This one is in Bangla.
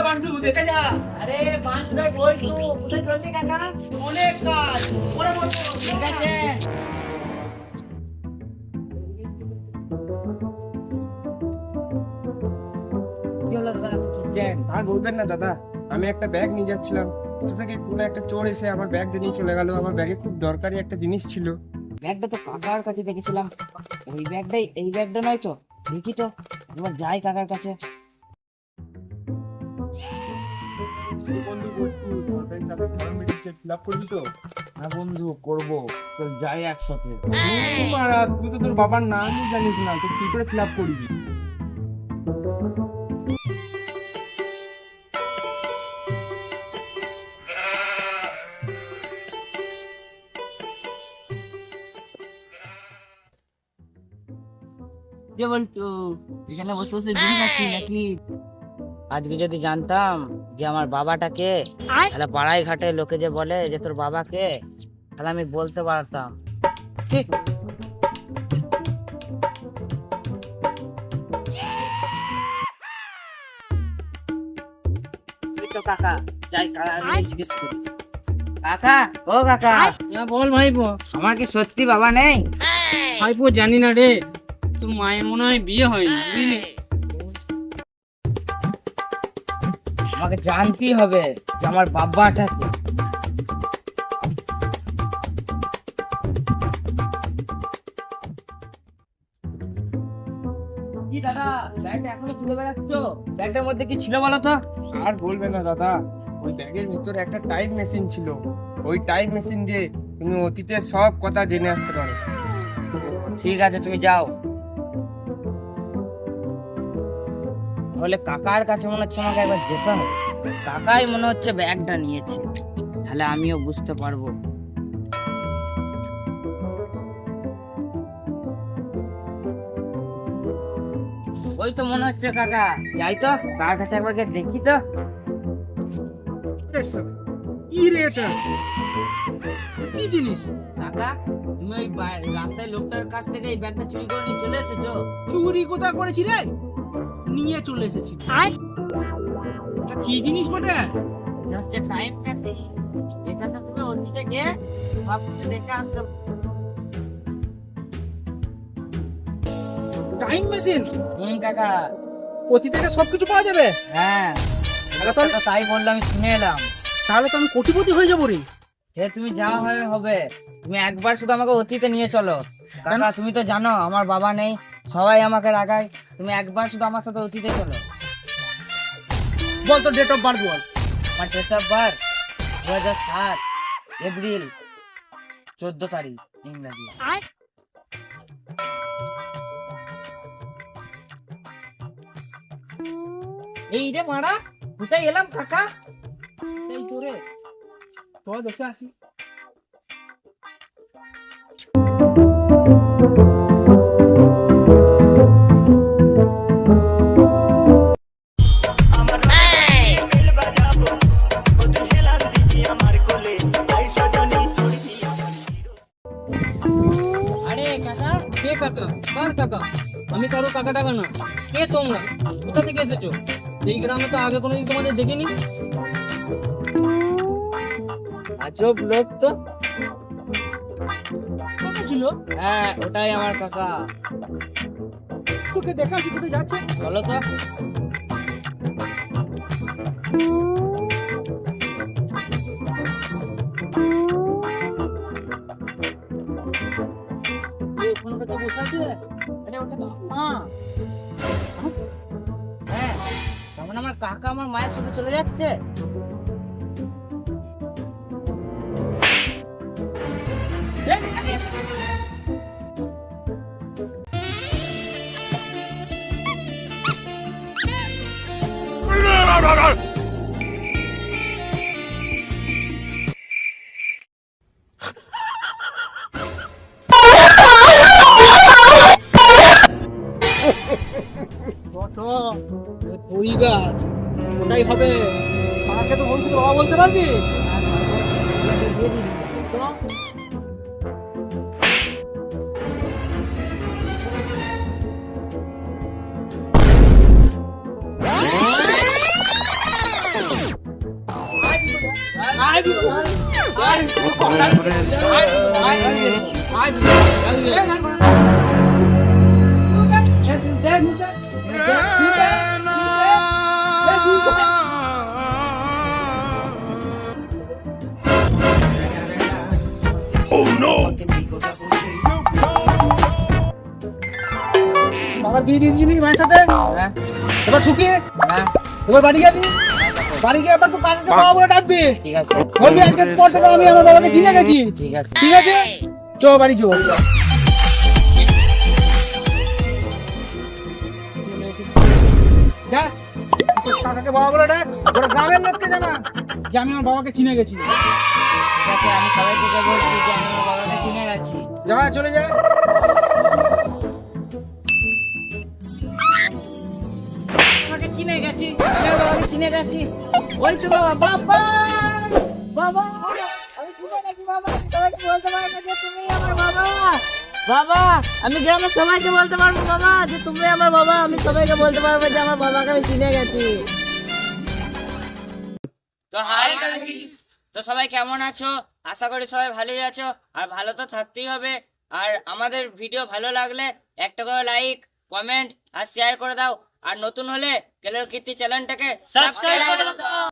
বান্টু দেখে যা। আরে বান্টু বলছো কোথায় চলছে কাকা? অনেক কাজ পরে বলবো। ঠিক আছে। আর বলবেন না দাদা, আমি একটা ব্যাগ নিয়ে যাচ্ছিলাম, কোথা থেকে কোনো একটা চোর এসে আমার ব্যাগটা নিয়ে চলে গেল। আমার ব্যাগে খুব দরকারি একটা জিনিস ছিল। ব্যাগটা তো কাকার কাছে দেখেছিলাম, এই ব্যাগটা নয় তো? দেখি তো, একবার যাই কাকার কাছে। হ্যাঁ বন্ধু, করবো। তো যাই একসাথে। তুই তো তোর বাবার নামই জানিস না, তুই কি করে ফিল আপ করবি? যে বলতো এখানে বসে বসে বিড়ি খাচ্ছি নাকি? আজকে যদি জানতাম যে আমার বাবাটাকে, তাহলে পাড়ায় ঘাটে লোকে যে বলে যে তোর বাবাকে, তাহলে আমি বলতে পারতাম। ছি! এই তো কাকা, যাই কাকা জিজ্ঞেস করি। কাকা, ও কাকা, বল ভাইপো। আমার কি সত্যি বাবা নেই? ভাইপো জানি না রে, তোর মায়ের মনে হয় বিয়ে হয়নি, বুঝলি? আমাকে জানতেই হবে যে আমার বাবাটাকে। কি দাদা, ব্যাগটা এখনো তুলে বেড়াচ্ছ? ব্যাগটার মধ্যে কি ছিল বলো তো? আর বলবে না দাদা, ওই ব্যাগের ভিতরে একটা টাইম মেশিন ছিল। ওই টাইম মেশিন দিয়ে তুমি অতীতের সব কথা জেনে আসতে পারো। ঠিক আছে, তুমি যাও। তাহলে কাকার কাছে মনে হচ্ছে আমাকে একবার যেতে হবে। কাকাই মনে হচ্ছে ব্যাগটা নিয়েছে, তাহলে আমিও বুঝতে পারবো। ওই তো মনে হচ্ছে কাকা, যাই তো কার কাছে একবার গিয়ে দেখি তো। কি রে এটা? কি জিনিস? কাকা, তুমি ওই রাস্তায় লোকটার কাছ থেকে এই ব্যাগটা চুরি করে নিয়ে চলে এসেছো? চুরি কোথায় করেছি রে? নিয়ে চলে এসেছি। এটা কি জিনিস বটে? হচ্ছে টাইম মেশিন। এটা তো তুমি অতীতে গিয়ে সব কিছু দেখে আনতে। Time machine? কাকা। অতীত থেকে সবকিছু পাওয়া যাবে? হ্যাঁ, তাই বললাম, আমি শুনে এলাম। তাহলে তো আমি কোটিপতি হয়ে যাবো রে। সে তুমি যা হবে হবে, তুমি একবার শুধু আমাকে অতীতে নিয়ে চলো। কাকা, তুমি তো জানো আমার বাবা নেই, সবাই আমাকে রাগায়। তুমি একবার শুধু আমার সাথে অতীতে চলো। বল তো ডেট অফ বার্থ বল। আমার ডেট অফ বার্থ 2007 এপ্রিল 14 তারিখ ইংরেজি। এই রে মারা, কোথায় এলাম কাকা? এই তো রে, চল দেখে আসি। আরে কাকা, কে কাকা? কার কাকা? আমি কারো কাকা টাকা না। কে তোমরা? কোথা থেকে এসেছো? এই গ্রামে তো আগে কোনোদিন তোমাদের দেখিনি। আজব লোক তো। কোথায় ছিল? হ্যাঁ, ওটাই আমার কাকা। তোকে দেখা আসি, কোথায় যাচ্ছে? বলো তো। ওখানে তো বসে আছে। আরে ওটা তো মা। হ্যাঁ, তখন আমার কাকা আমার মায়ের সাথে চলে যাচ্ছে। তো তুই গাছ ওটাই হবে। আমাকে তো ভবিষ্যতে বাবা বলতে পারবি? তো বাবার বিয়ে দিয়ে দিলি মায়ের সাথে, হ্যাঁ এবার শুকিয়ে হ্যাঁ এবার বাড়ি যাবি। বাড়ি গিয়ে আবার তো কাকাকে বাবা বলে ডাকবি। ঠিক আছে বলবি আজকের পর থেকে আমি আমার বাবাকে চিনে গেছি। ঠিক আছে ঠিক আছে, চ বাড়ি চো। যা, তোর কাকাকে বাবা বলে ডাক, ওরা গ্রামের লোককে জানা যে আমি আমার বাবাকে চিনে গেছি। ঠিক আছে আমি সবাইকে বলছি যে আমি আমার বাবাকে চিনে গেছি। যা, চলে যা। বাবাকে চিনে গেছি, আমি আমার বাবাকে চিনে গেছি। ওই তো বাবা, বাবা বাবা আমি চিনে গেছি বাবা। সবাইকে বলতে পারবো যে তুমি আমার বাবা। বাবা আমি গ্রামের সবাইকে বলতে পারবো বাবা যে তুমি আমার বাবা। আমি সবাইকে বলতে পারবো যে আমার বাবাকে আমি চিনে গেছি। তো হাই গাইস, তো সবাই কেমন আছো? আশা করি সবাই ভালোই আছো, আর ভালো তো থাকতেই হবে। আর আমাদের ভিডিও ভালো লাগলে একটা করে লাইক, কমেন্ট আর শেয়ার করে দাও। আর নতুন হলে কেলোর কীর্তি চ্যানেলটাকে সাবস্ক্রাইব করে দাও।